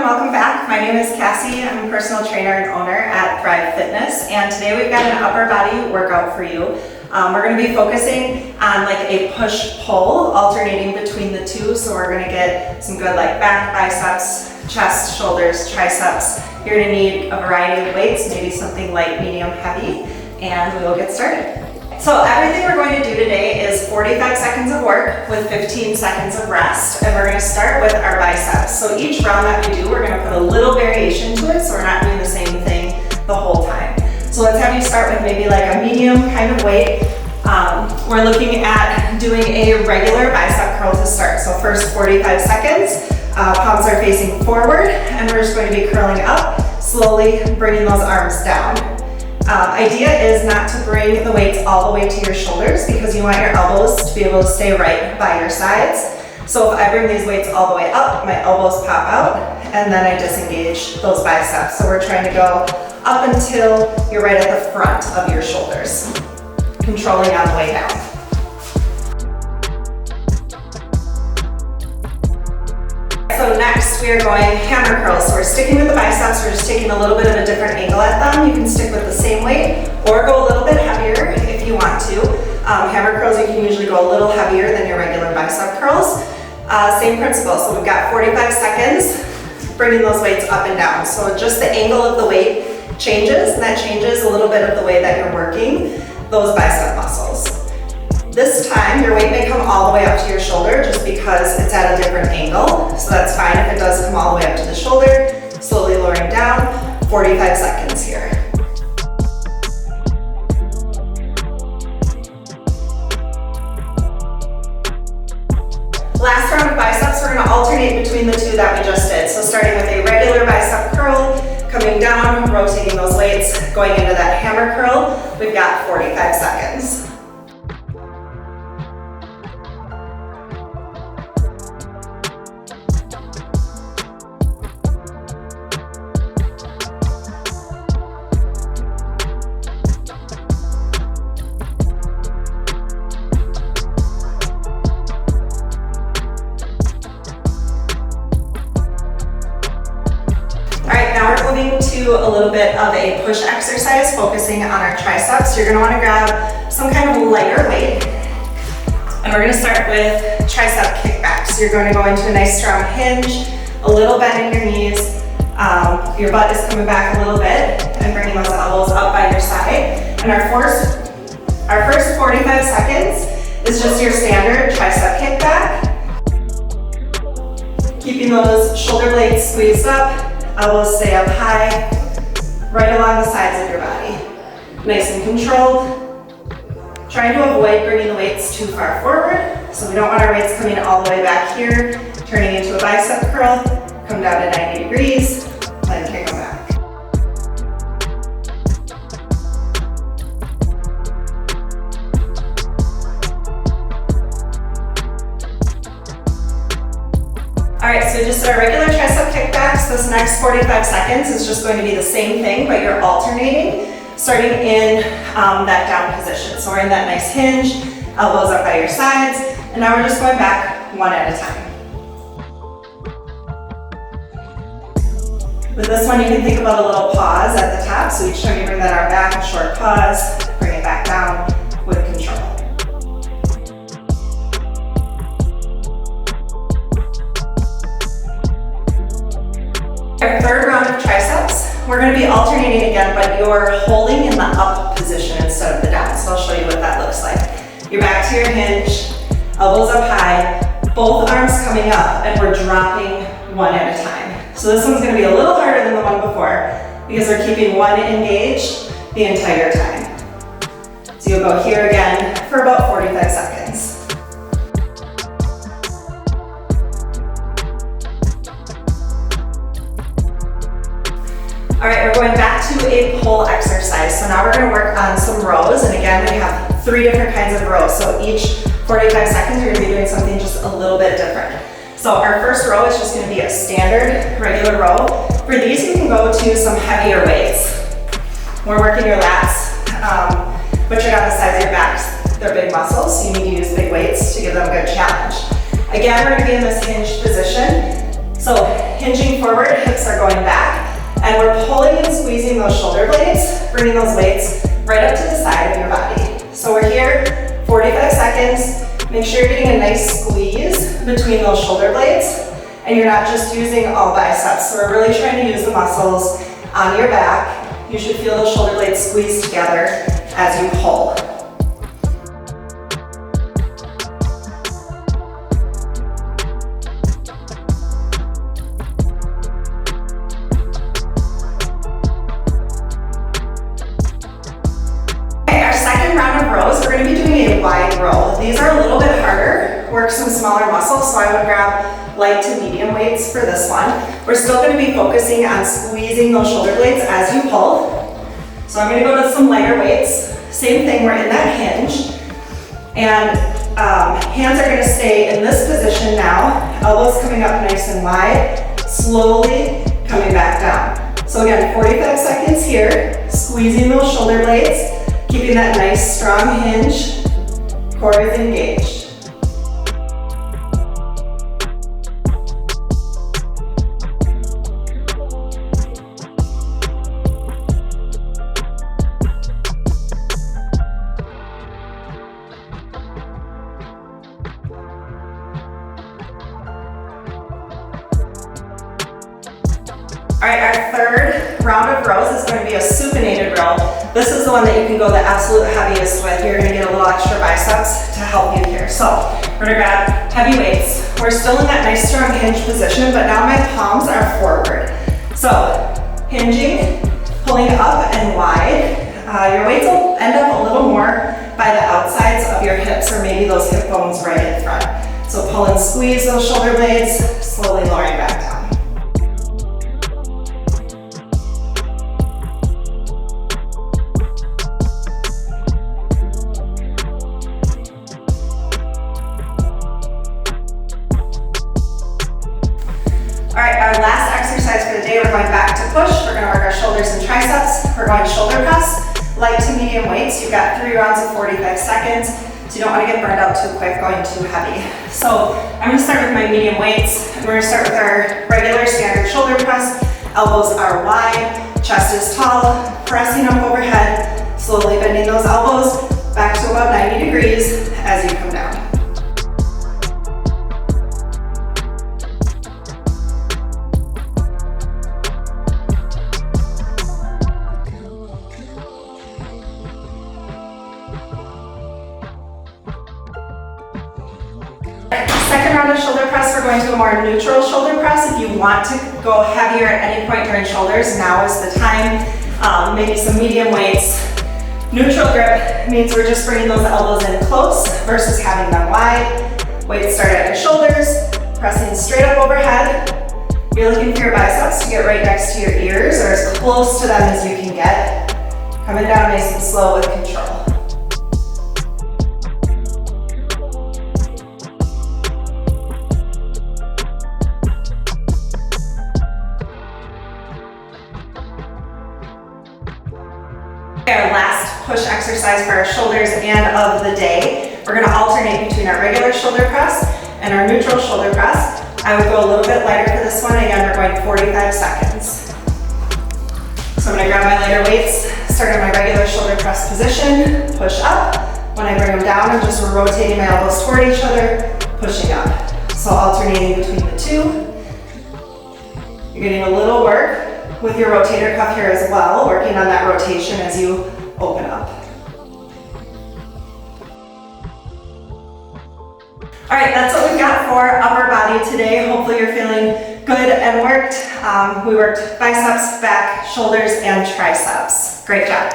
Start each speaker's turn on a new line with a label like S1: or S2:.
S1: welcome back. My name is Cassie. I'm a personal trainer and owner at Thrive Fitness, and today we've got an upper body workout for you. We're going to be focusing on like a push-pull, alternating between the two. So we're going to get some good like back, biceps, chest, shoulders, triceps. You're going to need a variety of weights, maybe something light, medium, heavy, and we will get started. So everything we're going to do today is 45 seconds of work with 15 seconds of rest, and we're going to start with our biceps. So each round that we do, we're going to put a little variation to it, so we're not doing the same thing the whole time. So let's have you start with maybe like a medium kind of weight. We're looking at doing a regular bicep curl to start. So first 45 seconds, palms are facing forward, and we're just going to be curling up, slowly bringing those arms down. Idea is not to bring the weights all the way to your shoulders because you want your elbows to be able to stay right by your sides. So if I bring these weights all the way up, my elbows pop out and then I disengage those biceps. So we're trying to go up until you're right at the front of your shoulders, controlling on the way down. So next we are going hammer curls. So we're sticking with the biceps, we're just taking a little bit of a different angle at them. You can stick with the same weight or go a little bit heavier if you want to. Hammer curls, you can usually go a little heavier than your regular bicep curls. Same principle, so we've got 45 seconds, bringing those weights up and down. So just the angle of the weight changes, and that changes a little bit of the way that you're working those bicep muscles. This time, your weight may come all the way up to your shoulder just because it's at a different angle. So that's fine if it does come all the way up to the shoulder. Slowly lowering down, 45 seconds here. Last round of biceps, we're going to alternate between the two that we just did. So starting with a regular bicep curl, coming down, rotating those weights, going into that hammer curl. We've got 45 seconds. Moving to a little bit of a push exercise, focusing on our triceps. You're going to want to grab some kind of lighter weight, and we're going to start with tricep kickbacks. You're going to go into a nice strong hinge, a little bend in your knees, your butt is coming back a little bit, and bringing those elbows up by your side. And our first 45 seconds is just your standard tricep kickback, keeping those shoulder blades squeezed up. Elbows stay up high, right along the sides of your body. Nice and controlled. Trying to avoid bringing the weights too far forward, so we don't want our weights coming all the way back here, turning into a bicep curl. Come down to 90 degrees, then kick them back. All right, so just our regular tricep kickbacks. This next 45 seconds is just going to be the same thing, but you're alternating, starting in that down position. So we're in that nice hinge, elbows up by your sides, and now we're just going back one at a time. With this one, you can think about a little pause at the top. So each time you bring that arm back, a short pause, bring it back down with control. Our third round of triceps, we're going to be alternating again, but you're holding in the up position instead of the down. So I'll show you what that looks like. You're back to your hinge, elbows up high, both arms coming up, and we're dropping one at a time. So this one's going to be a little harder than the one before because we're keeping one engaged the entire time. So you'll go here again for about 45 seconds. All right, we're going back to a pull exercise. So now we're going to work on some rows. And again, we have 3 different kinds of rows. So each 45 seconds, you're going to be doing something just a little bit different. So our first row is just going to be a standard regular row. For these, you can go to some heavier weights. We're working your lats, but you're on the sides of your backs. They're big muscles, so you need to use big weights to give them a good challenge. Again, we're going to be in this hinged position. So hinging forward, hips are going back, and we're pulling and squeezing those shoulder blades, bringing those weights right up to the side of your body. So we're here, 45 seconds. Make sure you're getting a nice squeeze between those shoulder blades, and you're not just using all biceps. So we're really trying to use the muscles on your back. You should feel those shoulder blades squeeze together as you pull. We're going to be doing a wide row. These are a little bit harder, work some smaller muscles, so I would grab light to medium weights for this one. We're still going to be focusing on squeezing those shoulder blades as you pull. So I'm going to go to some lighter weights. Same thing, we're in that hinge. And hands are going to stay in this position now. Elbows coming up nice and wide, slowly coming back down. So again, 45 seconds here, squeezing those shoulder blades, keeping that nice strong hinge, core is engaged. All right, our third round of rows is going to be a supinated row. This is the one that you can go the absolute heaviest with. You're going to get a little extra biceps to help you here. So we're going to grab heavy weights. We're still in that nice strong hinge position, but now my palms are forward. So hinging, pulling up and wide. Your weights will end up a little more by the outsides of your hips, or maybe those hip bones right in front. So pull and squeeze those shoulder blades, slowly lowering back down. All right, our last exercise for the day, we're going back to push. We're going to work our shoulders and triceps. We're going shoulder press, light to medium weights. You've got 3 rounds of 45 seconds, so you don't want to get burned out too quick going too heavy. So I'm going to start with my medium weights. We're going to start with our regular standard shoulder press. Elbows are wide, chest is tall, pressing up overhead, slowly bending those elbows back to about 90 degrees as you come down. Second round of shoulder press, we're going to a more neutral shoulder press. If you want to go heavier at any point during shoulders, now is the time. Maybe some medium weights. Neutral grip means we're just bringing those elbows in close versus having them wide. Weights start at your shoulders, pressing straight up overhead. You're looking for your biceps to get right next to your ears, or as close to them as you can get. Coming down nice and slow with control. Our last push exercise for our shoulders and of the day. We're going to alternate between our regular shoulder press and our neutral shoulder press. I would go a little bit lighter for this one. Again, we're going 45 seconds. So I'm going to grab my lighter weights, start in my regular shoulder press position, push up. When I bring them down, I'm just rotating my elbows toward each other, pushing up. So alternating between the two. You're getting a little work with your rotator cuff here as well, working on that rotation as you open up. All right, that's what we've got for upper body today. Hopefully you're feeling good and worked. We worked biceps, back, shoulders, and triceps. Great job.